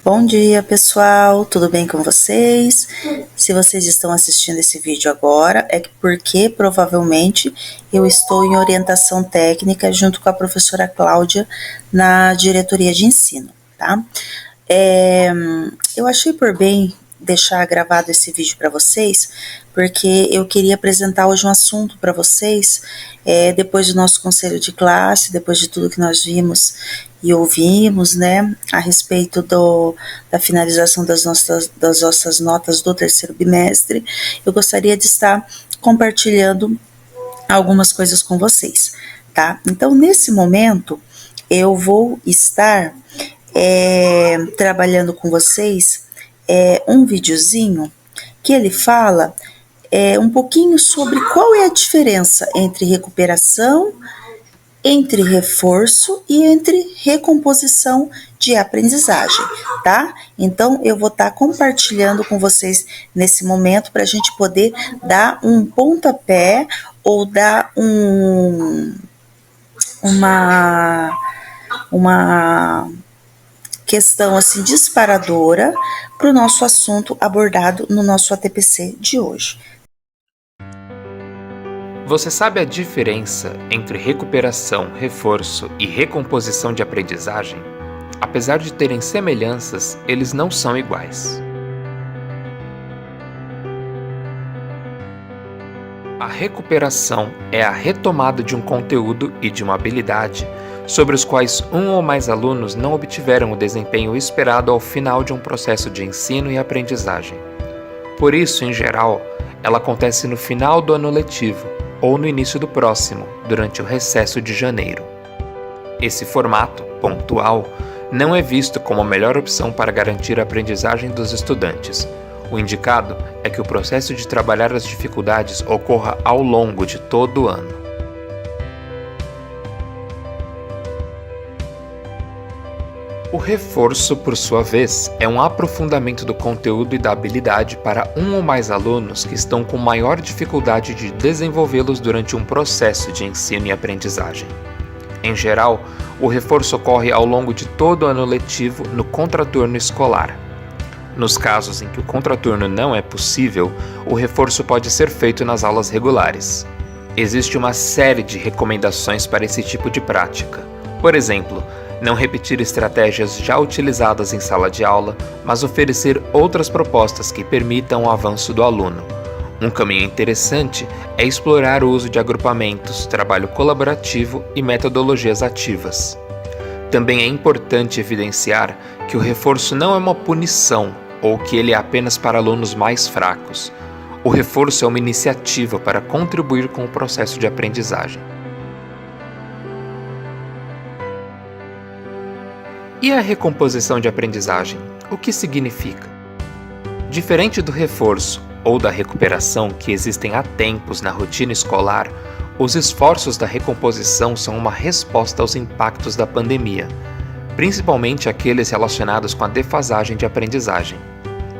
Bom dia, pessoal, tudo bem com vocês? Se vocês estão assistindo esse vídeo agora, é porque provavelmente eu estou em orientação técnica junto com a professora Cláudia na diretoria de ensino, tá? Eu achei por bem deixar gravado esse vídeo para vocês, porque eu queria apresentar hoje um assunto para vocês, depois do nosso conselho de classe, depois de tudo que nós vimos e ouvimos, né, a respeito da finalização das nossas notas do terceiro bimestre. Eu gostaria de estar compartilhando algumas coisas com vocês, tá? Então, nesse momento, eu vou estar trabalhando com vocês um videozinho que ele fala um pouquinho sobre qual é a diferença entre recuperação, entre reforço e entre recomposição de aprendizagem, tá? Então, eu vou estar compartilhando com vocês nesse momento para a gente poder dar um pontapé ou dar uma questão assim disparadora para o nosso assunto abordado no nosso ATPC de hoje. Você sabe a diferença entre recuperação, reforço e recomposição de aprendizagem? Apesar de terem semelhanças, eles não são iguais. A recuperação é a retomada de um conteúdo e de uma habilidade sobre os quais um ou mais alunos não obtiveram o desempenho esperado ao final de um processo de ensino e aprendizagem. Por isso, em geral, ela acontece no final do ano letivo ou no início do próximo, durante o recesso de janeiro. Esse formato, pontual, não é visto como a melhor opção para garantir a aprendizagem dos estudantes. O indicado é que o processo de trabalhar as dificuldades ocorra ao longo de todo o ano. O reforço, por sua vez, é um aprofundamento do conteúdo e da habilidade para um ou mais alunos que estão com maior dificuldade de desenvolvê-los durante um processo de ensino e aprendizagem. Em geral, o reforço ocorre ao longo de todo o ano letivo no contraturno escolar. Nos casos em que o contraturno não é possível, o reforço pode ser feito nas aulas regulares. Existe uma série de recomendações para esse tipo de prática. Por exemplo, não repetir estratégias já utilizadas em sala de aula, mas oferecer outras propostas que permitam o avanço do aluno. Um caminho interessante é explorar o uso de agrupamentos, trabalho colaborativo e metodologias ativas. Também é importante evidenciar que o reforço não é uma punição ou que ele é apenas para alunos mais fracos. O reforço é uma iniciativa para contribuir com o processo de aprendizagem. E a recomposição de aprendizagem? O que significa? Diferente do reforço ou da recuperação que existem há tempos na rotina escolar, os esforços da recomposição são uma resposta aos impactos da pandemia, principalmente aqueles relacionados com a defasagem de aprendizagem.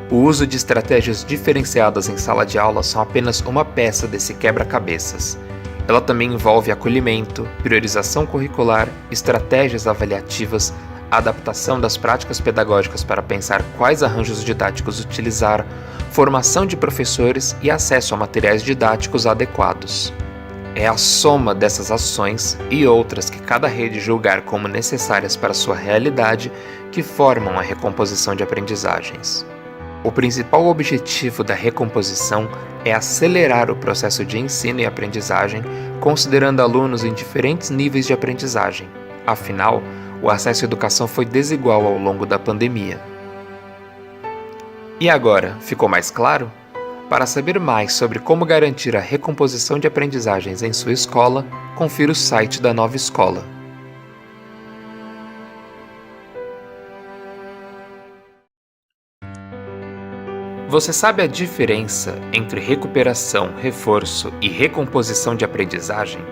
O uso de estratégias diferenciadas em sala de aula são apenas uma peça desse quebra-cabeças. Ela também envolve acolhimento, priorização curricular, estratégias avaliativas, adaptação das práticas pedagógicas para pensar quais arranjos didáticos utilizar, formação de professores e acesso a materiais didáticos adequados. É a soma dessas ações e outras que cada rede julgar como necessárias para sua realidade que formam a recomposição de aprendizagens. O principal objetivo da recomposição é acelerar o processo de ensino e aprendizagem, considerando alunos em diferentes níveis de aprendizagem. Afinal, o acesso à educação foi desigual ao longo da pandemia. E agora, ficou mais claro? Para saber mais sobre como garantir a recomposição de aprendizagens em sua escola, confira o site da Nova Escola. Você sabe a diferença entre recuperação, reforço e recomposição de aprendizagem?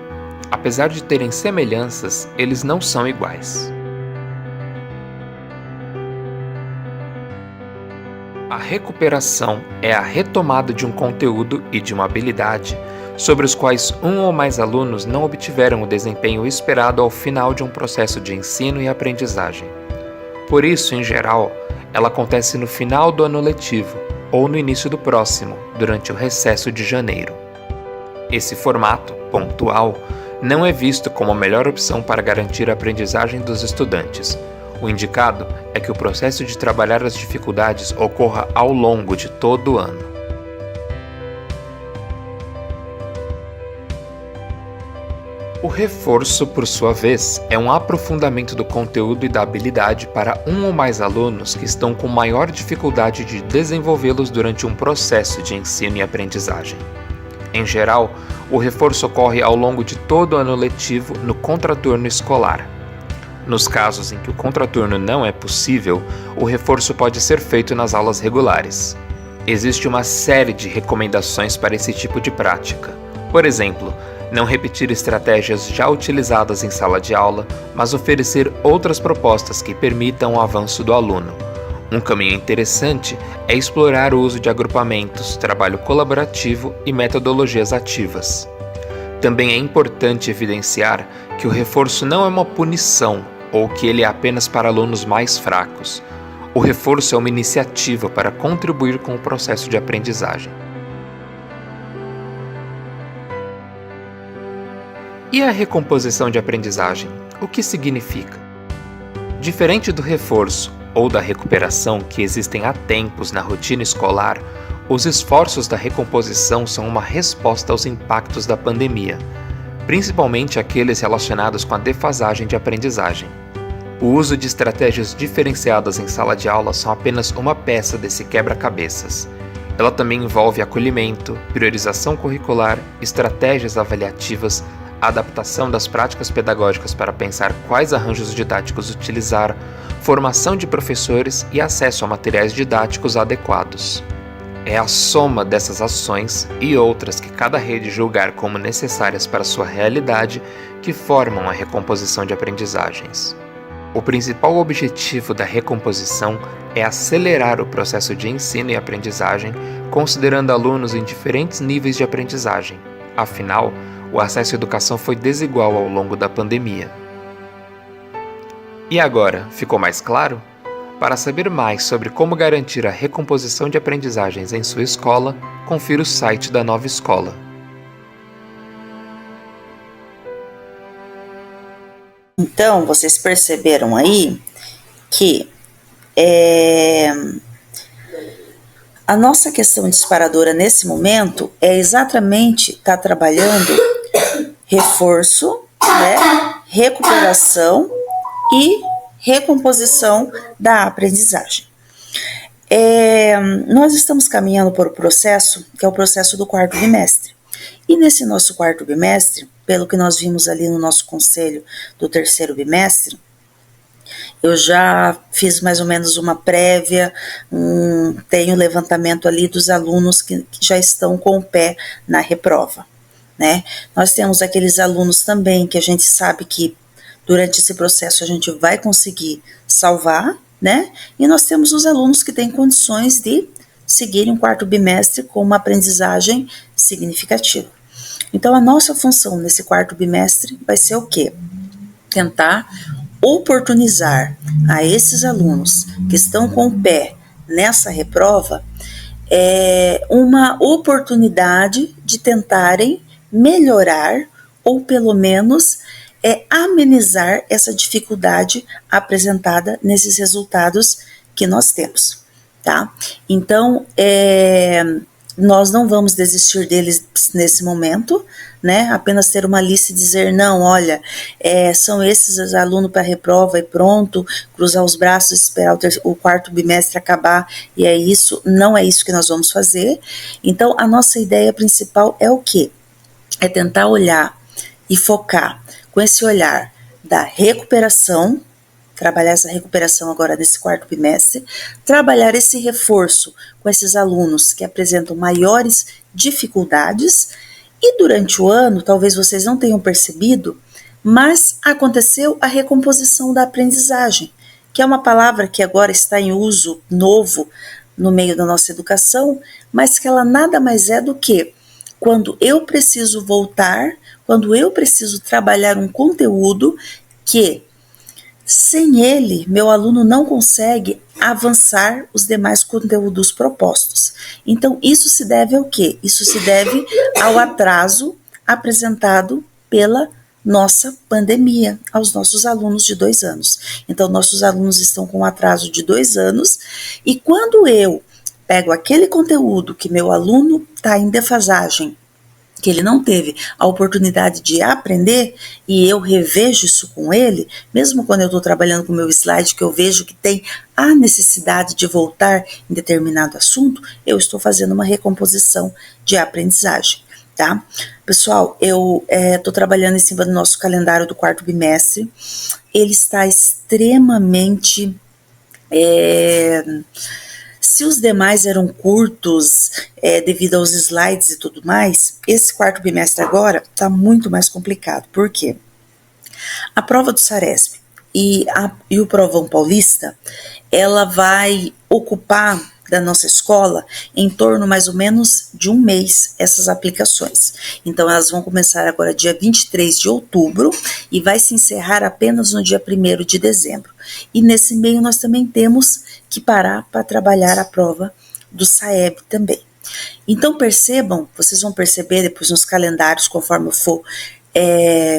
Apesar de terem semelhanças, eles não são iguais. A recuperação é a retomada de um conteúdo e de uma habilidade sobre os quais um ou mais alunos não obtiveram o desempenho esperado ao final de um processo de ensino e aprendizagem. Por isso, em geral, ela acontece no final do ano letivo ou no início do próximo, durante o recesso de janeiro. Esse formato, pontual, não é visto como a melhor opção para garantir a aprendizagem dos estudantes. O indicado é que o processo de trabalhar as dificuldades ocorra ao longo de todo o ano. O reforço, por sua vez, é um aprofundamento do conteúdo e da habilidade para um ou mais alunos que estão com maior dificuldade de desenvolvê-los durante um processo de ensino e aprendizagem. Em geral, o reforço ocorre ao longo de todo o ano letivo no contraturno escolar. Nos casos em que o contraturno não é possível, o reforço pode ser feito nas aulas regulares. Existe uma série de recomendações para esse tipo de prática. Por exemplo, não repetir estratégias já utilizadas em sala de aula, mas oferecer outras propostas que permitam o avanço do aluno. Um caminho interessante é explorar o uso de agrupamentos, trabalho colaborativo e metodologias ativas. Também é importante evidenciar que o reforço não é uma punição ou que ele é apenas para alunos mais fracos. O reforço é uma iniciativa para contribuir com o processo de aprendizagem. E a recomposição de aprendizagem? O que significa? Diferente do reforço ou da recuperação que existem há tempos na rotina escolar, os esforços da recomposição são uma resposta aos impactos da pandemia, principalmente aqueles relacionados com a defasagem de aprendizagem. O uso de estratégias diferenciadas em sala de aula são apenas uma peça desse quebra-cabeças. Ela também envolve acolhimento, priorização curricular, estratégias avaliativas, adaptação das práticas pedagógicas para pensar quais arranjos didáticos utilizar, formação de professores e acesso a materiais didáticos adequados. É a soma dessas ações e outras que cada rede julgar como necessárias para sua realidade que formam a recomposição de aprendizagens. O principal objetivo da recomposição é acelerar o processo de ensino e aprendizagem, considerando alunos em diferentes níveis de aprendizagem. Afinal, o acesso à educação foi desigual ao longo da pandemia. E agora, ficou mais claro? Para saber mais sobre como garantir a recomposição de aprendizagens em sua escola, confira o site da Nova Escola. Então, vocês perceberam aí que a nossa questão disparadora nesse momento é exatamente estar trabalhando reforço, né, recuperação e recomposição da aprendizagem. Nós estamos caminhando por um processo que é o processo do quarto bimestre. E nesse nosso quarto bimestre, pelo que nós vimos ali no nosso conselho do terceiro bimestre, eu já fiz mais ou menos uma prévia, tenho levantamento ali dos alunos que já estão com o pé na reprova, né? Nós temos aqueles alunos também que a gente sabe que durante esse processo a gente vai conseguir salvar, né? E nós temos os alunos que têm condições de seguirem um quarto bimestre com uma aprendizagem significativa. Então, a nossa função nesse quarto bimestre vai ser o quê? Tentar oportunizar a esses alunos que estão com o pé nessa reprova uma oportunidade de tentarem melhorar ou pelo menos amenizar essa dificuldade apresentada nesses resultados que nós temos, tá? Então, nós não vamos desistir deles nesse momento, né? Apenas ter uma lista e dizer, não, olha, são esses os alunos para a reprova e pronto, cruzar os braços, esperar o quarto bimestre acabar e é isso. Não é isso que nós vamos fazer. Então, a nossa ideia principal é o quê? É tentar olhar e focar com esse olhar da recuperação, trabalhar essa recuperação agora nesse quarto bimestre, trabalhar esse reforço com esses alunos que apresentam maiores dificuldades e durante o ano, talvez vocês não tenham percebido, mas aconteceu a recomposição da aprendizagem, que é uma palavra que agora está em uso novo no meio da nossa educação, mas que ela nada mais é do que quando eu preciso voltar, quando eu preciso trabalhar um conteúdo que Sem ele, meu aluno não consegue avançar os demais conteúdos propostos. Então, isso se deve ao quê? Isso se deve ao atraso apresentado pela nossa pandemia aos nossos alunos de 2 anos. Então, nossos alunos estão com um atraso de 2 anos, e quando eu pego aquele conteúdo que meu aluno está em defasagem, que ele não teve a oportunidade de aprender, e eu revejo isso com ele, mesmo quando eu estou trabalhando com o meu slide, que eu vejo que tem a necessidade de voltar em determinado assunto, eu estou fazendo uma recomposição de aprendizagem, tá? Pessoal, eu estou trabalhando em cima do nosso calendário do 4º bimestre, ele está extremamente... Se os demais eram curtos, devido aos slides e tudo mais, esse 4º bimestre agora está muito mais complicado. Por quê? A prova do Saresp e o Provão Paulista, ela vai ocupar da nossa escola em torno mais ou menos de um mês essas aplicações. Então elas vão começar agora dia 23 de outubro e vai se encerrar apenas no dia 1º de dezembro. E nesse meio nós também temos que parar para trabalhar a prova do SAEB também. Então percebam, vocês vão perceber depois nos calendários, conforme eu for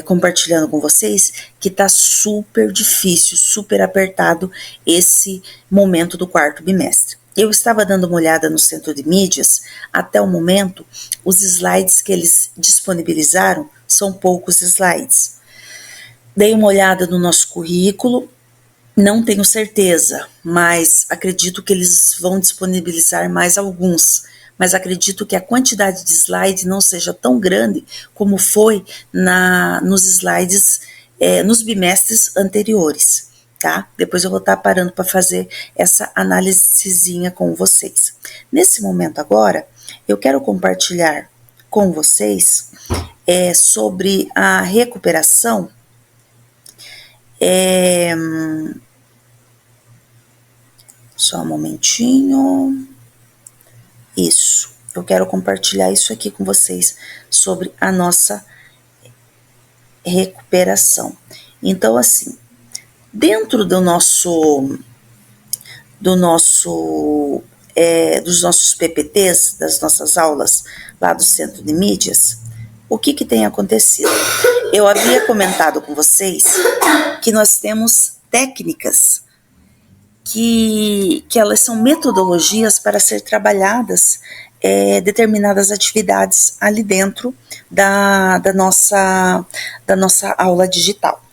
compartilhando com vocês, que tá super difícil, super apertado esse momento do 4º bimestre. Eu estava dando uma olhada no centro de mídias, até o momento, os slides que eles disponibilizaram são poucos slides. Dei uma olhada no nosso currículo, não tenho certeza, mas acredito que eles vão disponibilizar mais alguns. Mas acredito que a quantidade de slides não seja tão grande como foi nos slides, nos bimestres anteriores, tá? Depois eu vou estar parando para fazer essa análisezinha com vocês. Nesse momento agora, eu quero compartilhar com vocês sobre a recuperação. Só um momentinho. Isso, eu quero compartilhar isso aqui com vocês sobre a nossa recuperação. Então, assim, dentro dos nossos PPTs, das nossas aulas lá do Centro de Mídias, o que tem acontecido? Eu havia comentado com vocês que nós temos técnicas que elas são metodologias para ser trabalhadas determinadas atividades ali dentro da nossa aula digital.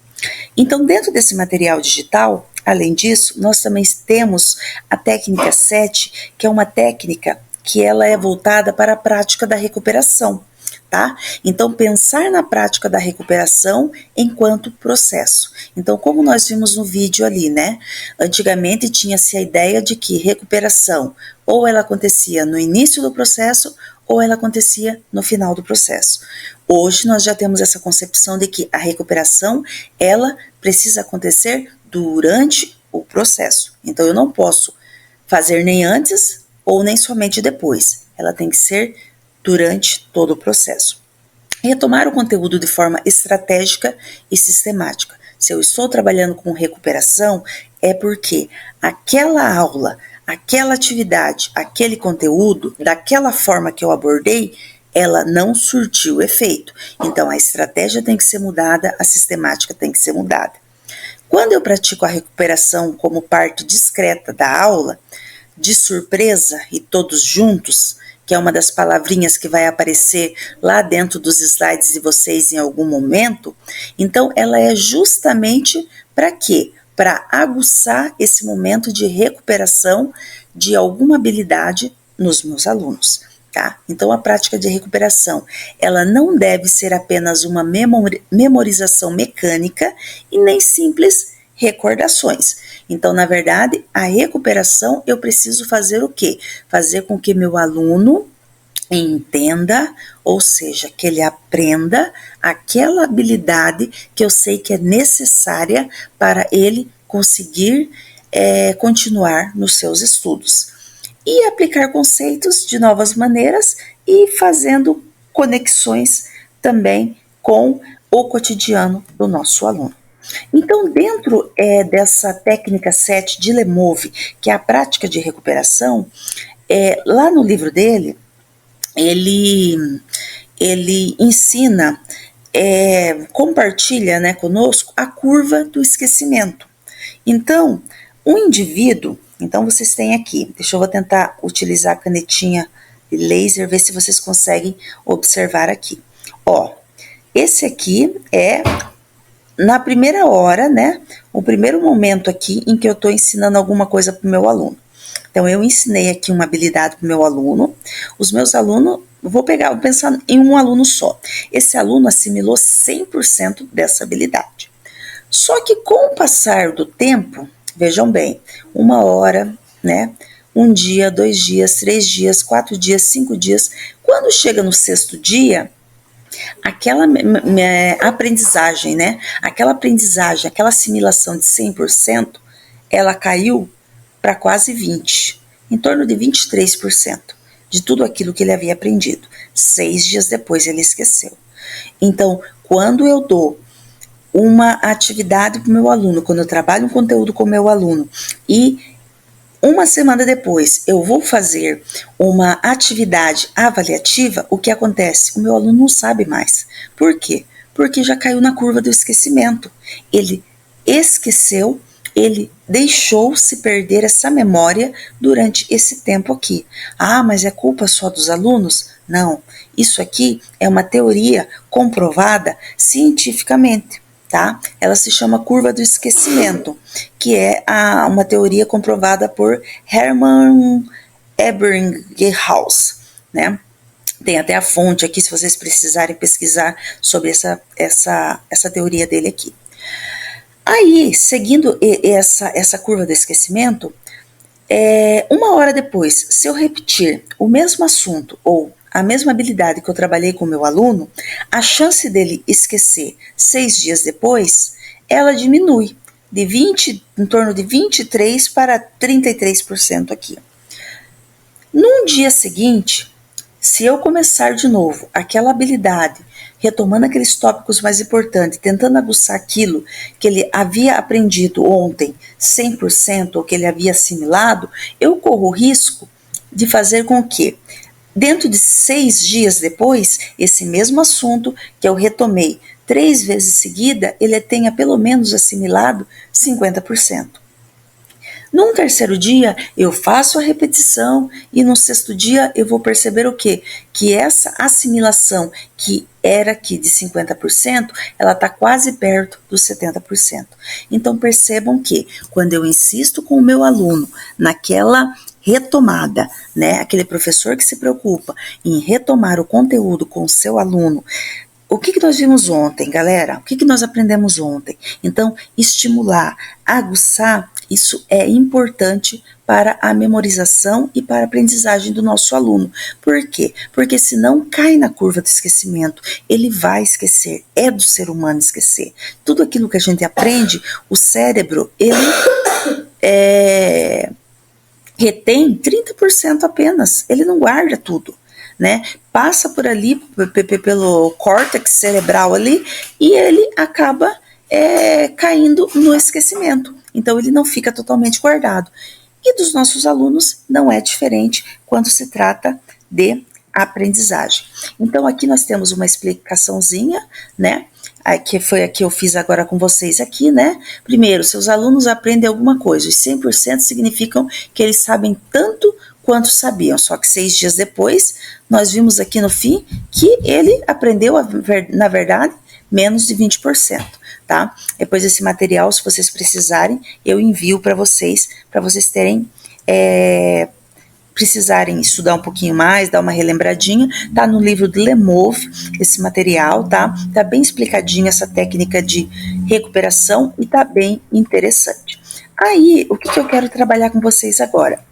Então, dentro desse material digital, além disso, nós também temos a técnica 7, que é uma técnica que ela é voltada para a prática da recuperação. Tá? Então, pensar na prática da recuperação enquanto processo. Então, como nós vimos no vídeo ali, né? Antigamente tinha-se a ideia de que recuperação ou ela acontecia no início do processo ou ela acontecia no final do processo. Hoje nós já temos essa concepção de que a recuperação, ela precisa acontecer durante o processo. Então, eu não posso fazer nem antes ou nem somente depois. Ela tem que ser durante todo o processo. Retomar o conteúdo de forma estratégica e sistemática. Se eu estou trabalhando com recuperação, é porque aquela aula, aquela atividade, aquele conteúdo, daquela forma que eu abordei, ela não surtiu efeito. Então, a estratégia tem que ser mudada, a sistemática tem que ser mudada. Quando eu pratico a recuperação como parte discreta da aula, de surpresa e todos juntos, que é uma das palavrinhas que vai aparecer lá dentro dos slides de vocês em algum momento, então ela é justamente para quê? Para aguçar esse momento de recuperação de alguma habilidade nos meus alunos. Tá? Então, a prática de recuperação, ela não deve ser apenas uma memorização mecânica e nem simples recordações. Então, na verdade, a recuperação eu preciso fazer o quê? Fazer com que meu aluno entenda, ou seja, que ele aprenda aquela habilidade que eu sei que é necessária para ele conseguir continuar nos seus estudos. E aplicar conceitos de novas maneiras e fazendo conexões também com o cotidiano do nosso aluno. Então, dentro dessa técnica 7 de Lemove, que é a prática de recuperação, lá no livro dele, ele ensina, compartilha, né, conosco a curva do esquecimento. Então, um indivíduo, então vocês têm aqui, eu vou tentar utilizar a canetinha de laser, ver se vocês conseguem observar aqui. Ó, esse aqui é na primeira hora, né, o primeiro momento aqui em que eu estou ensinando alguma coisa para o meu aluno. Então, eu ensinei aqui uma habilidade para o meu aluno. Os meus alunos, vou pensar em um aluno só. Esse aluno assimilou 100% dessa habilidade. Só que com o passar do tempo, vejam bem, 1 hora, né? 1 dia, 2 dias, 3 dias, 4 dias, 5 dias. Quando chega no 6º dia, aquela aprendizagem, né? Aquela aprendizagem, aquela assimilação de 100%, ela caiu para quase 20%, em torno de 23% de tudo aquilo que ele havia aprendido. 6 dias depois ele esqueceu. Então, quando eu dou uma atividade para o meu aluno, quando eu trabalho um conteúdo com o meu aluno e 1 semana depois eu vou fazer uma atividade avaliativa, o que acontece? O meu aluno não sabe mais. Por quê? Porque já caiu na curva do esquecimento. Ele esqueceu, ele deixou se perder essa memória durante esse tempo aqui. Ah, mas é culpa só dos alunos? Não, isso aqui é uma teoria comprovada cientificamente, tá? Ela se chama curva do esquecimento, que é uma teoria comprovada por Hermann Ebbinghaus, né? Tem até a fonte aqui, se vocês precisarem pesquisar sobre essa teoria dele aqui. Aí, seguindo essa curva do esquecimento, 1 hora depois, se eu repetir o mesmo assunto ou a mesma habilidade que eu trabalhei com o meu aluno, a chance dele esquecer 6 dias depois, ela diminui em torno de 23% para 33% aqui. Num dia seguinte, se eu começar de novo aquela habilidade, retomando aqueles tópicos mais importantes, tentando aguçar aquilo que ele havia aprendido ontem 100% ou que ele havia assimilado, eu corro o risco de fazer com que, dentro de 6 dias depois, esse mesmo assunto que eu retomei 3 vezes seguida, ele tenha pelo menos assimilado 50%. Num 3º dia, eu faço a repetição e no 6º dia eu vou perceber o quê? Que essa assimilação que era aqui de 50%, ela está quase perto dos 70%. Então percebam que quando eu insisto com o meu aluno naquela retomada, né? Aquele professor que se preocupa em retomar o conteúdo com o seu aluno. O que nós vimos ontem, galera? O que nós aprendemos ontem? Então, estimular, aguçar, isso é importante para a memorização e para a aprendizagem do nosso aluno. Por quê? Porque senão cai na curva do esquecimento. Ele vai esquecer, é do ser humano esquecer. Tudo aquilo que a gente aprende, o cérebro, ele retém 30% apenas, ele não guarda tudo. Né? Passa por ali, pelo córtex cerebral ali, e ele acaba caindo no esquecimento. Então, ele não fica totalmente guardado. E dos nossos alunos não é diferente quando se trata de aprendizagem. Então, aqui nós temos uma explicaçãozinha, né? Que foi a que eu fiz agora com vocês aqui, né? Primeiro, seus alunos aprendem alguma coisa. Os 100% significam que eles sabem tanto quanto sabiam, só que 6 dias depois, nós vimos aqui no fim que ele aprendeu, na verdade, menos de 20%, tá? Depois esse material, se vocês precisarem, eu envio para vocês terem, precisarem estudar um pouquinho mais, dar uma relembradinha, tá no livro de Lemove, esse material, tá? Tá bem explicadinho essa técnica de recuperação e tá bem interessante. Aí, o que eu quero trabalhar com vocês agora?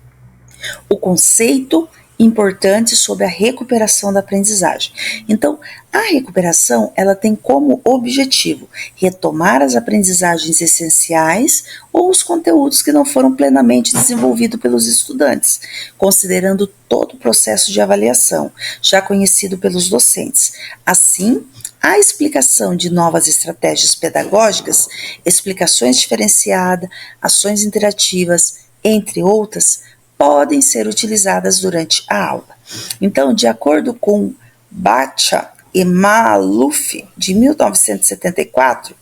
O conceito importante sobre a recuperação da aprendizagem. Então, a recuperação, ela tem como objetivo retomar as aprendizagens essenciais ou os conteúdos que não foram plenamente desenvolvidos pelos estudantes, considerando todo o processo de avaliação, já conhecido pelos docentes. Assim, a explicação de novas estratégias pedagógicas, explicações diferenciadas, ações interativas, entre outras, podem ser utilizadas durante a aula. Então, de acordo com Bacha e Maluf, de 1974,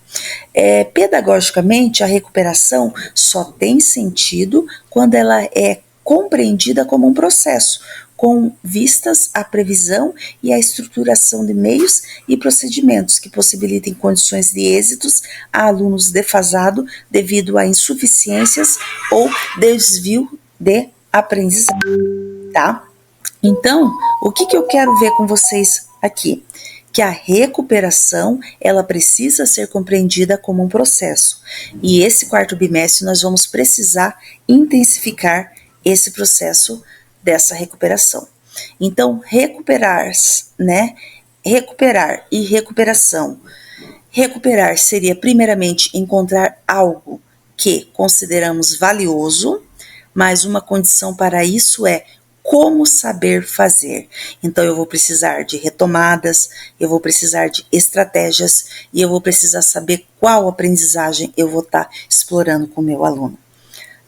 pedagogicamente, a recuperação só tem sentido quando ela é compreendida como um processo, com vistas à previsão e à estruturação de meios e procedimentos que possibilitem condições de êxitos a alunos defasados devido a insuficiências ou desvio de aprendizagem, tá? Então, o que eu quero ver com vocês aqui? Que a recuperação, ela precisa ser compreendida como um processo. E esse quarto bimestre nós vamos precisar intensificar esse processo dessa recuperação. Então, recuperar, né? Recuperar e recuperação. Recuperar seria, primeiramente, encontrar algo que consideramos valioso, mas uma condição para isso é como saber fazer. Então, eu vou precisar de retomadas, eu vou precisar de estratégias e eu vou precisar saber qual aprendizagem eu vou estar explorando com o meu aluno.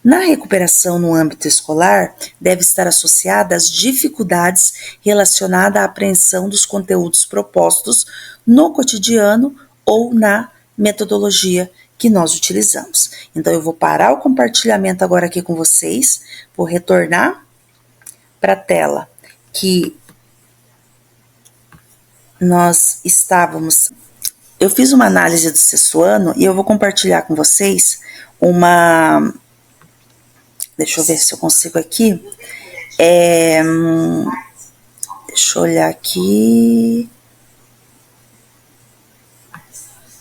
Na recuperação no âmbito escolar, deve estar associada às dificuldades relacionadas à apreensão dos conteúdos propostos no cotidiano ou na metodologia que nós utilizamos. Então, eu vou parar o compartilhamento agora aqui com vocês, vou retornar para a tela que nós estávamos. Eu fiz uma análise do sexto ano e eu vou compartilhar com vocês uma. Deixa eu ver se eu consigo aqui. Deixa eu olhar aqui.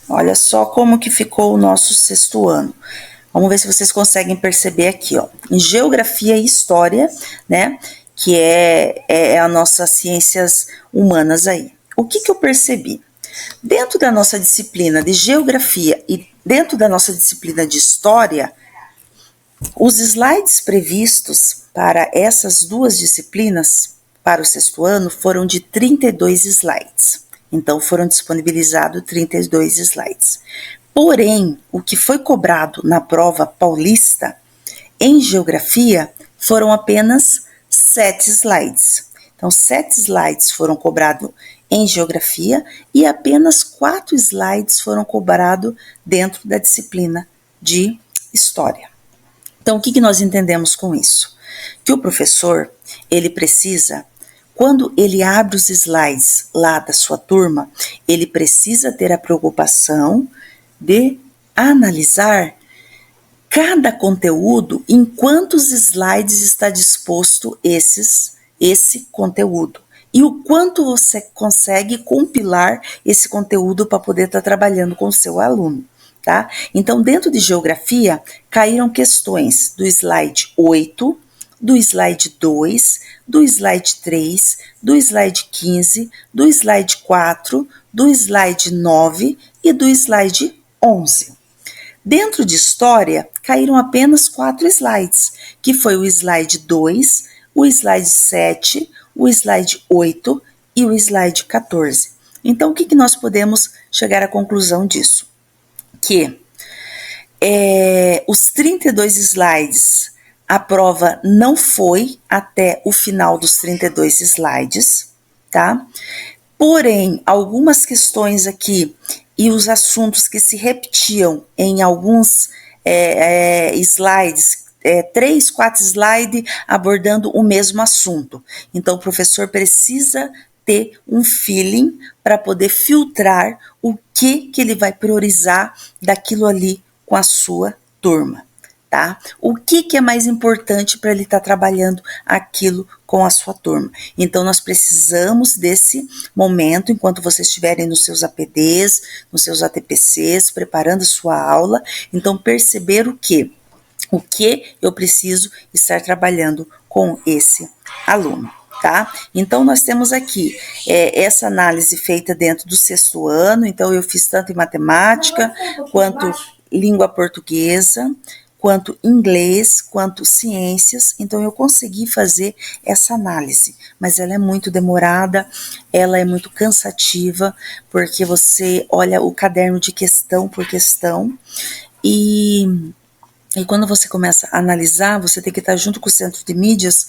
Olha só como que ficou o nosso sexto ano. Vamos ver se vocês conseguem perceber aqui, ó. Em geografia e história, né? Que é a nossas ciências humanas aí. O que eu percebi? Dentro da nossa disciplina de geografia e dentro da nossa disciplina de história, os slides previstos para essas duas disciplinas, para o sexto ano, foram de 32 slides. Então, foram disponibilizados 32 slides. Porém, o que foi cobrado na prova paulista, em geografia, foram apenas 7 slides. Então, 7 slides foram cobrados em geografia e apenas 4 slides foram cobrados dentro da disciplina de história. Então, o que nós entendemos com isso? Que o professor, ele precisa, quando ele abre os slides lá da sua turma, ele precisa ter a preocupação de analisar cada conteúdo em quantos slides está disposto esse conteúdo e o quanto você consegue compilar esse conteúdo para poder estar trabalhando com o seu aluno. Tá? Então, dentro de geografia, caíram questões do slide 8, do slide 2, do slide 3, do slide 15, do slide 4, do slide 9 e do slide 11. Dentro de história, caíram apenas 4 slides, que foi o slide 2, o slide 7, o slide 8 e o slide 14. Então, o que nós podemos chegar à conclusão disso? Que os 32 slides, a prova não foi até o final dos 32 slides, tá? Porém, algumas questões aqui e os assuntos que se repetiam em alguns slides, 3, 4 slides abordando o mesmo assunto. Então, o professor precisa ter um feeling para poder filtrar o que ele vai priorizar daquilo ali com a sua turma, tá? O que é mais importante para ele estar trabalhando aquilo com a sua turma. Então, nós precisamos desse momento, enquanto vocês estiverem nos seus APDs, nos seus ATPCs, preparando a sua aula, então perceber o que eu preciso estar trabalhando com esse aluno. tá? Então, nós temos aqui essa análise feita dentro do 6º ano, então eu fiz tanto em matemática, quanto língua portuguesa, quanto inglês, quanto ciências, então eu consegui fazer essa análise, mas ela é muito demorada, ela é muito cansativa, porque você olha o caderno de questão por questão, e quando você começa a analisar, você tem que estar junto com o centro de mídias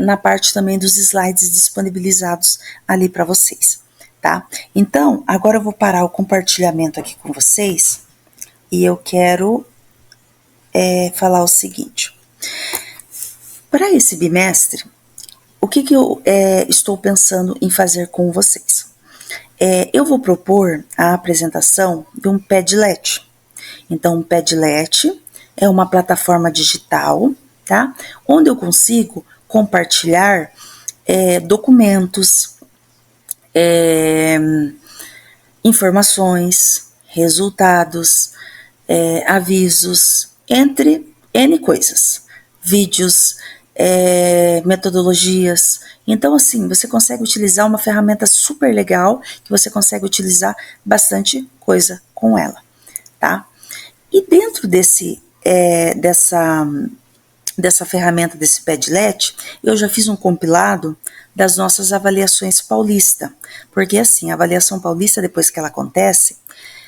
na parte também dos slides disponibilizados ali para vocês, tá? Então, agora eu vou parar o compartilhamento aqui com vocês e eu quero falar o seguinte. Para esse bimestre, o que eu estou pensando em fazer com vocês? Eu vou propor a apresentação de um Padlet. Então, um Padlet é uma plataforma digital, tá? Onde eu consigo compartilhar documentos, informações, resultados, avisos, entre N coisas, vídeos, metodologias. Então, assim, você consegue utilizar uma ferramenta super legal, que você consegue utilizar bastante coisa com ela, tá? E dentro dessa ferramenta, desse Padlet, eu já fiz um compilado das nossas avaliações paulista, porque assim, a avaliação paulista, depois que ela acontece,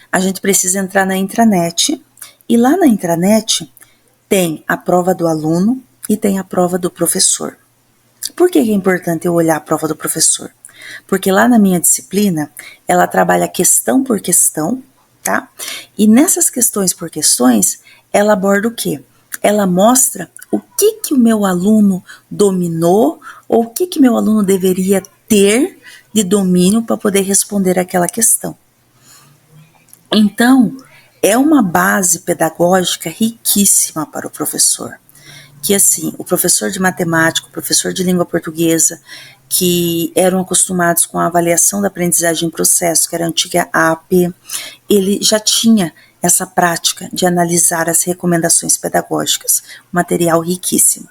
a gente precisa entrar na intranet, e lá na intranet tem a prova do aluno e tem a prova do professor. Por que é importante eu olhar a prova do professor? Porque lá na minha disciplina, ela trabalha questão por questão, tá? E nessas questões por questões, ela aborda o quê? Ela mostra o que o meu aluno dominou ou o que meu aluno deveria ter de domínio para poder responder aquela questão. Então, é uma base pedagógica riquíssima para o professor. Que assim, o professor de matemática, o professor de língua portuguesa, que eram acostumados com a avaliação da aprendizagem em processo, que era a antiga AP, ele já tinha essa prática de analisar as recomendações pedagógicas, material riquíssimo.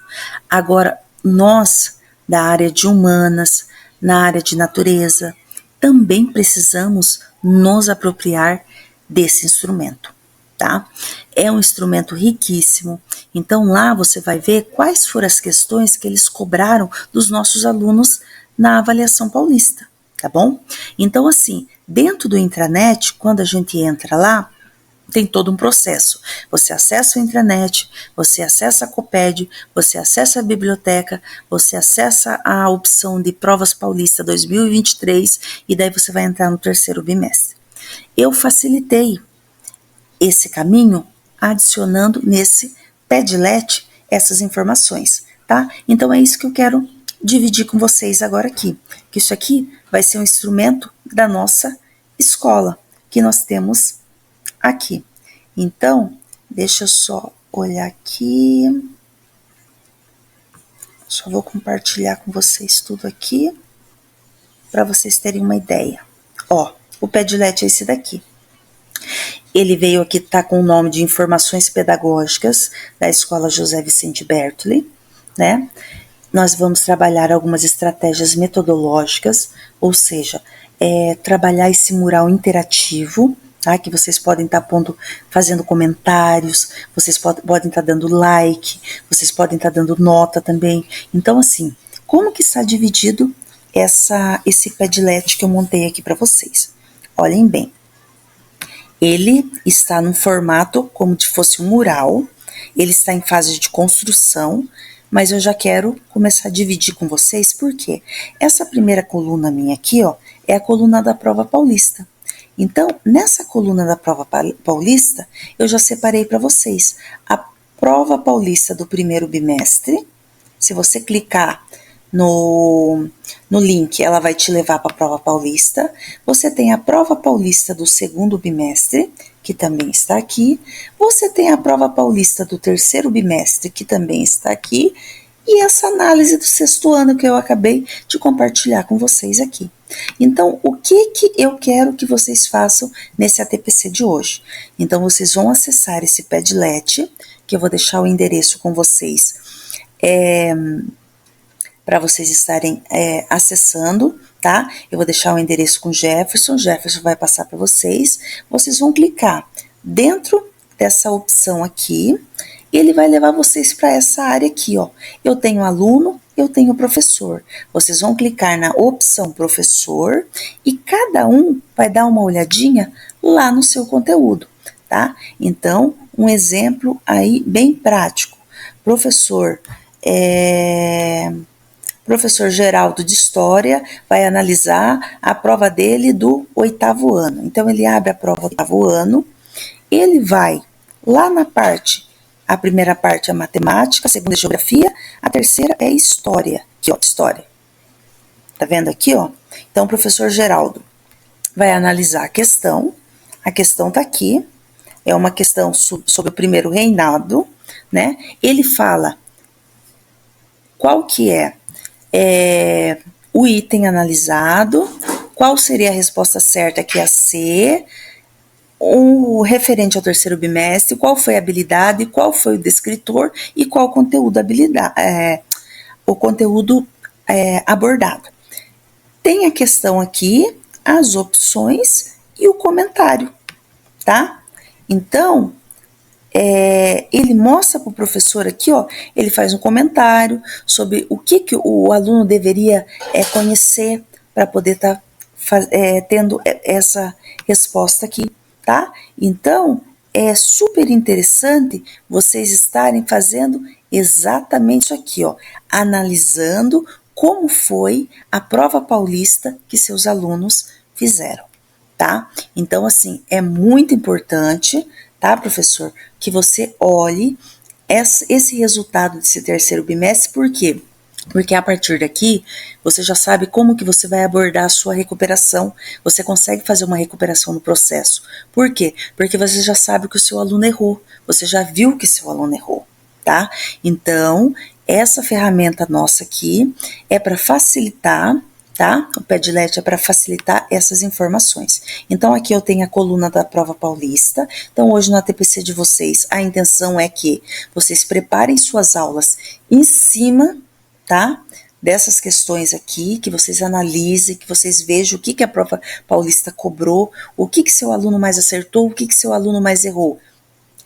Agora, nós, da área de humanas, na área de natureza, também precisamos nos apropriar desse instrumento, tá? É um instrumento riquíssimo, então lá você vai ver quais foram as questões que eles cobraram dos nossos alunos na avaliação paulista, tá bom? Então assim, dentro do intranet, quando a gente entra lá, tem todo um processo. Você acessa o intranet, você acessa a Coped, você acessa a biblioteca, você acessa a opção de Provas Paulista 2023 e daí você vai entrar no 3º bimestre. Eu facilitei esse caminho adicionando nesse Padlet essas informações, tá? Então é isso que eu quero dividir com vocês agora aqui, que isso aqui vai ser um instrumento da nossa escola, que nós temos aqui. Então, deixa eu só olhar aqui. Só vou compartilhar com vocês tudo aqui, para vocês terem uma ideia. Ó, o Padlet é esse daqui. Ele veio aqui, tá com o nome de Informações Pedagógicas da Escola José Vicente Bertoli, né? Nós vamos trabalhar algumas estratégias metodológicas, ou seja, trabalhar esse mural interativo, tá? Que vocês podem estar fazendo comentários, vocês podem estar dando like, vocês podem estar dando nota também. Então, assim, como que está dividido esse Padlet que eu montei aqui para vocês? Olhem bem. Ele está num formato como se fosse um mural, ele está em fase de construção, mas eu já quero começar a dividir com vocês, porque essa primeira coluna minha aqui, ó, é a coluna da prova paulista. Então, nessa coluna da prova paulista, eu já separei para vocês a prova paulista do 1º bimestre. Se você clicar no link, ela vai te levar para a prova paulista. Você tem a prova paulista do 2º bimestre, que também está aqui. Você tem a prova paulista do 3º bimestre, que também está aqui. E essa análise do 6º ano que eu acabei de compartilhar com vocês aqui. Então, o que eu quero que vocês façam nesse ATPC de hoje? Então, vocês vão acessar esse Padlet, que eu vou deixar o endereço com vocês para vocês estarem acessando, tá? Eu vou deixar o endereço com o Jefferson vai passar para vocês. Vocês vão clicar dentro dessa opção aqui, e ele vai levar vocês para essa área aqui, ó. Eu tenho aluno, eu tenho professor. Vocês vão clicar na opção professor e cada um vai dar uma olhadinha lá no seu conteúdo, tá? Então, um exemplo aí bem prático. Professor Geraldo de História vai analisar a prova dele do 8º ano. Então, ele abre a prova do 8º ano, ele vai lá na parte, a primeira parte é matemática, a segunda é geografia, a terceira é história. Aqui, ó, história. Tá vendo aqui, ó? Então, o professor Geraldo vai analisar a questão tá aqui, é uma questão sobre o primeiro reinado, né? Ele fala qual que é o item analisado, qual seria a resposta certa, que é a C, o referente ao 3º bimestre, qual foi a habilidade, qual foi o descritor e qual o conteúdo abordado. Tem a questão aqui, as opções e o comentário, tá? Então, ele mostra para o professor aqui, ó, ele faz um comentário sobre o que o aluno deveria conhecer para poder estar tendo essa resposta aqui, tá? Então, é super interessante vocês estarem fazendo exatamente isso aqui, ó, analisando como foi a prova paulista que seus alunos fizeram, tá? Então, assim, é muito importante, tá, professor, que você olhe esse resultado desse 3º bimestre. Por quê? Porque a partir daqui, você já sabe como que você vai abordar a sua recuperação, você consegue fazer uma recuperação no processo. Por quê? Porque você já sabe que o seu aluno errou, você já viu que seu aluno errou, tá? Então, essa ferramenta nossa aqui é para facilitar, tá? O Padlet é para facilitar essas informações. Então, aqui eu tenho a coluna da prova paulista. Então, hoje na TPC de vocês, a intenção é que vocês preparem suas aulas em cima, tá? Dessas questões aqui, que vocês analisem, que vocês vejam o que a prova paulista cobrou, o que seu aluno mais acertou, o que seu aluno mais errou.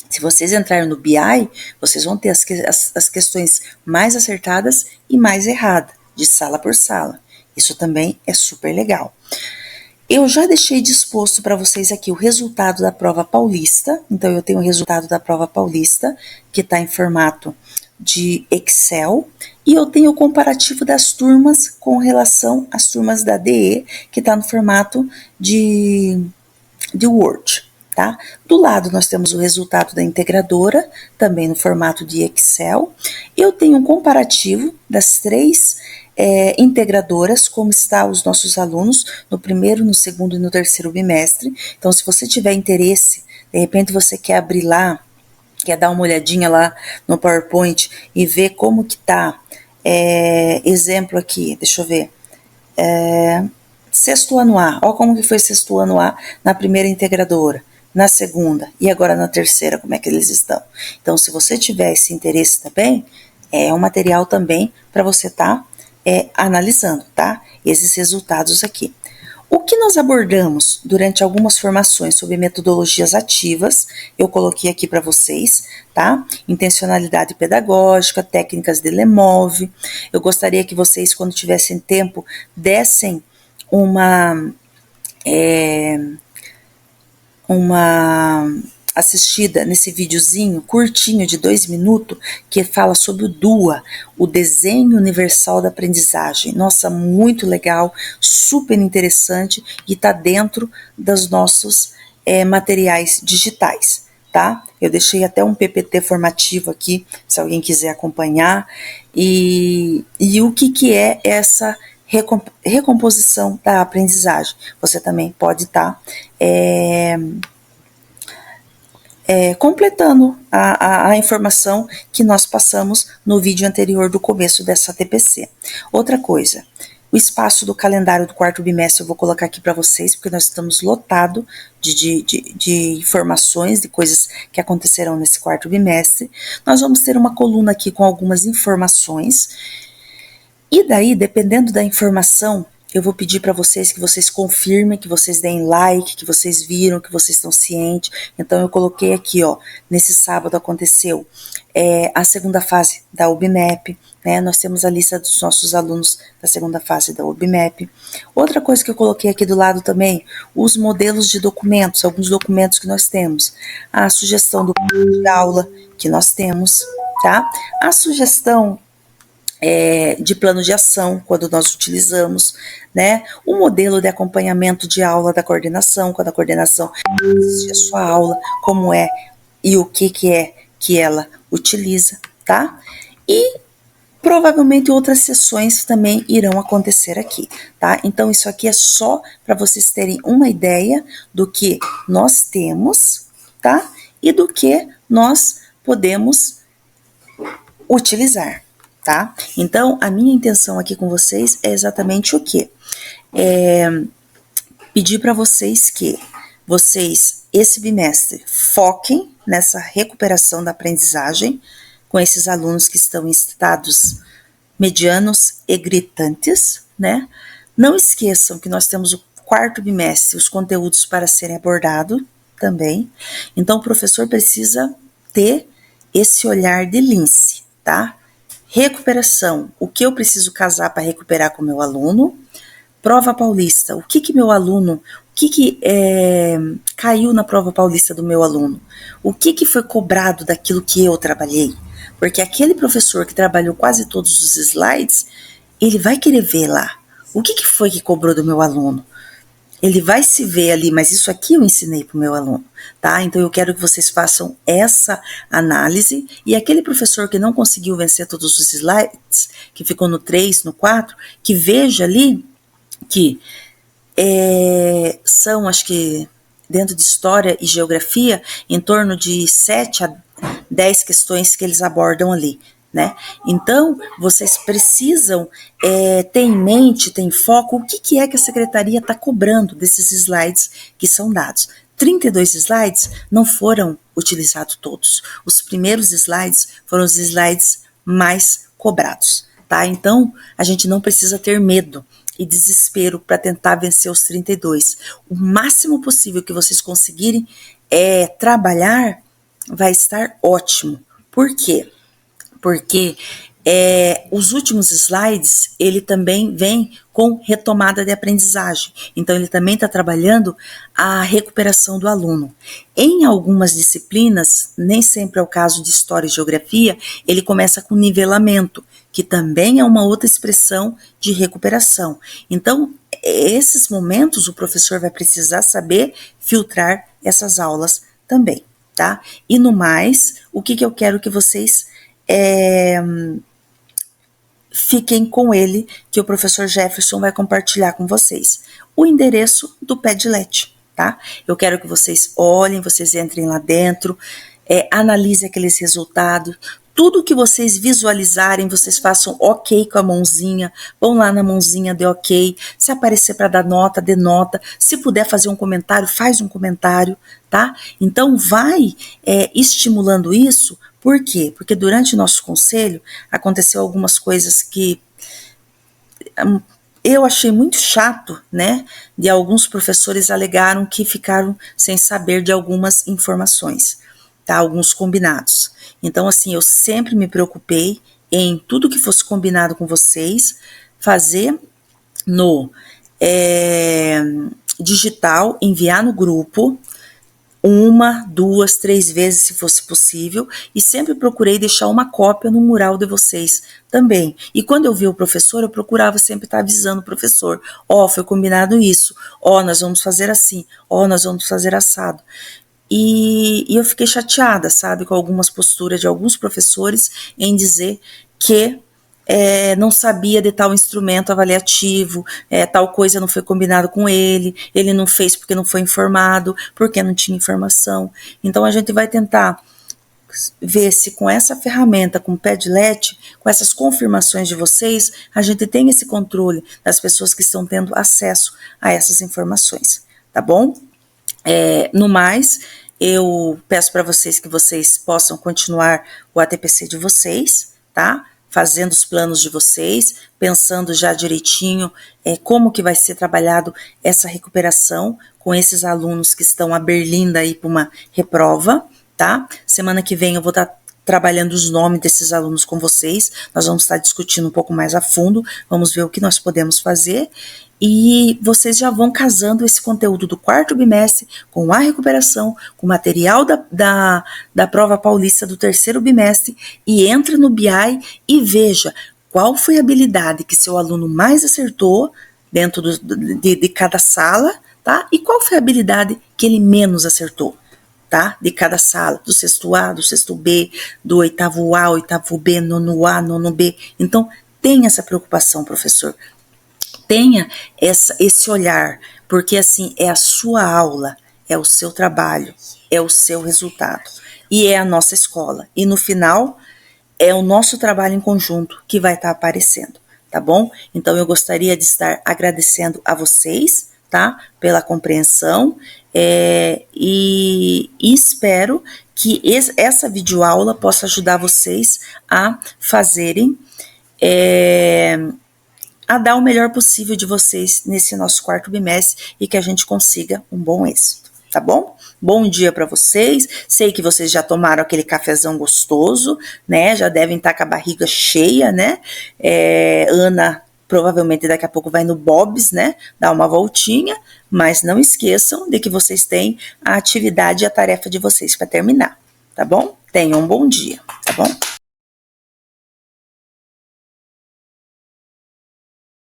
Se vocês entrarem no BI, vocês vão ter as questões mais acertadas e mais erradas, de sala por sala. Isso também é super legal. Eu já deixei disposto para vocês aqui o resultado da prova paulista. Então, eu tenho o resultado da prova paulista, que está em formato de Excel. E eu tenho o comparativo das turmas com relação às turmas da DE, que está no formato de Word. Tá? Do lado nós temos o resultado da integradora, também no formato de Excel. Eu tenho um comparativo das 3 integradoras, como está os nossos alunos no 1º, no 2º e no 3º bimestre. Então, se você tiver interesse, de repente você quer abrir lá, quer dar uma olhadinha lá no PowerPoint e ver como que tá, exemplo aqui, deixa eu ver, 6º ano A, olha como que foi 6º ano A na primeira integradora, na segunda e agora na terceira, como é que eles estão. Então, se você tiver esse interesse também, é um material também para você estar analisando, tá? Esses resultados aqui. O que nós abordamos durante algumas formações sobre metodologias ativas, eu coloquei aqui para vocês, tá? Intencionalidade pedagógica, técnicas de Lemov. Eu gostaria que vocês, quando tivessem tempo, dessem uma assistida nesse videozinho curtinho de 2 minutos que fala sobre o DUA, o Desenho Universal da Aprendizagem. Nossa, muito legal, super interessante e tá dentro dos nossos materiais digitais, tá? Eu deixei até um PPT formativo aqui, se alguém quiser acompanhar, e o que é essa recomposição da aprendizagem. Você também pode estar completando a informação que nós passamos no vídeo anterior do começo dessa TPC. Outra coisa, o espaço do calendário do 4º bimestre eu vou colocar aqui para vocês, porque nós estamos lotados de informações, de coisas que acontecerão nesse 4º bimestre. Nós vamos ter uma coluna aqui com algumas informações. E daí, dependendo da informação, eu vou pedir para vocês que vocês confirmem, que vocês deem like, que vocês viram, que vocês estão cientes. Então eu coloquei aqui, ó, nesse sábado aconteceu a segunda fase da UBMAP, né? Nós temos a lista dos nossos alunos da segunda fase da UBMAP. Outra coisa que eu coloquei aqui do lado também, os modelos de documentos, alguns documentos que nós temos. A sugestão do plano de aula que nós temos, tá? A sugestão de plano de ação, quando nós utilizamos, né? O modelo de acompanhamento de aula da coordenação, quando a coordenação assiste a sua aula, como é e o que é que ela utiliza, tá? E provavelmente outras sessões também irão acontecer aqui, tá? Então isso aqui é só para vocês terem uma ideia do que nós temos, tá? E do que nós podemos utilizar, tá? Então, a minha intenção aqui com vocês é exatamente o quê? Pedir para vocês que vocês, esse bimestre, foquem nessa recuperação da aprendizagem com esses alunos que estão em estados medianos e gritantes, né? Não esqueçam que nós temos o quarto bimestre, os conteúdos para serem abordados também. Então, o professor precisa ter esse olhar de lince, tá? Recuperação, o que eu preciso casar para recuperar com o meu aluno. Prova paulista, o que meu aluno, o que caiu na prova paulista do meu aluno? O que foi cobrado daquilo que eu trabalhei? Porque aquele professor que trabalhou quase todos os slides, ele vai querer ver lá. O que foi que cobrou do meu aluno? Ele vai se ver ali, mas isso aqui eu ensinei para o meu aluno, tá? Então eu quero que vocês façam essa análise, e aquele professor que não conseguiu vencer todos os slides, que ficou no 3, no 4, que veja ali que são, acho que dentro de história e geografia, em torno de 7 a 10 questões que eles abordam ali, né? Então, vocês precisam ter em mente, ter em foco o que é que a secretaria está cobrando desses slides que são dados. 32 slides não foram utilizados todos. Os primeiros slides foram os slides mais cobrados, tá? Então, a gente não precisa ter medo e desespero para tentar vencer os 32. O máximo possível que vocês conseguirem trabalhar vai estar ótimo. Por quê? Porque os últimos slides, ele também vem com retomada de aprendizagem. Então, ele também está trabalhando a recuperação do aluno. Em algumas disciplinas, nem sempre é o caso de História e Geografia, ele começa com nivelamento, que também é uma outra expressão de recuperação. Então, esses momentos, o professor vai precisar saber filtrar essas aulas também, tá? E no mais, o que eu quero que vocês fiquem com ele, que o professor Jefferson vai compartilhar com vocês. O endereço do Padlet, tá? Eu quero que vocês olhem, vocês entrem lá dentro, analisem aqueles resultados. Tudo que vocês visualizarem, vocês façam ok com a mãozinha, vão lá na mãozinha, dê ok. Se aparecer para dar nota, dê nota. Se puder fazer um comentário, faz um comentário, tá? Então, vai estimulando isso. Por quê? Porque durante o nosso conselho, aconteceu algumas coisas que eu achei muito chato, né? De alguns professores alegaram que ficaram sem saber de algumas informações, tá? Alguns combinados. Então, assim, eu sempre me preocupei em tudo que fosse combinado com vocês, fazer no digital, enviar no grupo, 1, 2, 3 vezes se fosse possível, e sempre procurei deixar uma cópia no mural de vocês também. E quando eu via o professor, eu procurava sempre estar avisando o professor, foi combinado isso, nós vamos fazer assim, nós vamos fazer assado. E eu fiquei chateada, sabe, com algumas posturas de alguns professores em dizer que não sabia de tal instrumento avaliativo, tal coisa não foi combinado com ele não fez porque não foi informado, porque não tinha informação. Então a gente vai tentar ver se com essa ferramenta, com o Padlet, com essas confirmações de vocês, a gente tem esse controle das pessoas que estão tendo acesso a essas informações, tá bom? No mais, eu peço para vocês que vocês possam continuar o ATPC de vocês, tá? fazendo os planos de vocês, pensando já direitinho como que vai ser trabalhado essa recuperação com esses alunos que estão à berlinda aí para uma reprova, tá? Semana que vem eu vou estar trabalhando os nomes desses alunos com vocês, nós vamos estar discutindo um pouco mais a fundo, vamos ver o que nós podemos fazer, e vocês já vão casando esse conteúdo do quarto bimestre com a recuperação, com o material da prova paulista do terceiro bimestre, e entra no BI e veja qual foi a habilidade que seu aluno mais acertou dentro de cada sala, tá? E qual foi a habilidade que ele menos acertou, tá? De cada sala, do sexto A, do sexto B, do oitavo A, oitavo B, nono A, nono B. Então, tenha essa preocupação, professor. Tenha esse olhar, porque assim, é a sua aula, é o seu trabalho, é o seu resultado, e é a nossa escola. E no final, é o nosso trabalho em conjunto que vai estar aparecendo, tá bom? Então, eu gostaria de estar agradecendo a vocês, tá? Pela compreensão, e espero que essa videoaula possa ajudar vocês a fazerem, a dar o melhor possível de vocês nesse nosso quarto bimestre e que a gente consiga um bom êxito, tá bom? Bom dia para vocês, sei que vocês já tomaram aquele cafezão gostoso, né, já devem estar com a barriga cheia, né, Ana provavelmente daqui a pouco vai no Bob's, né, dar uma voltinha, mas não esqueçam de que vocês têm a atividade e a tarefa de vocês para terminar, tá bom? Tenham um bom dia, tá bom?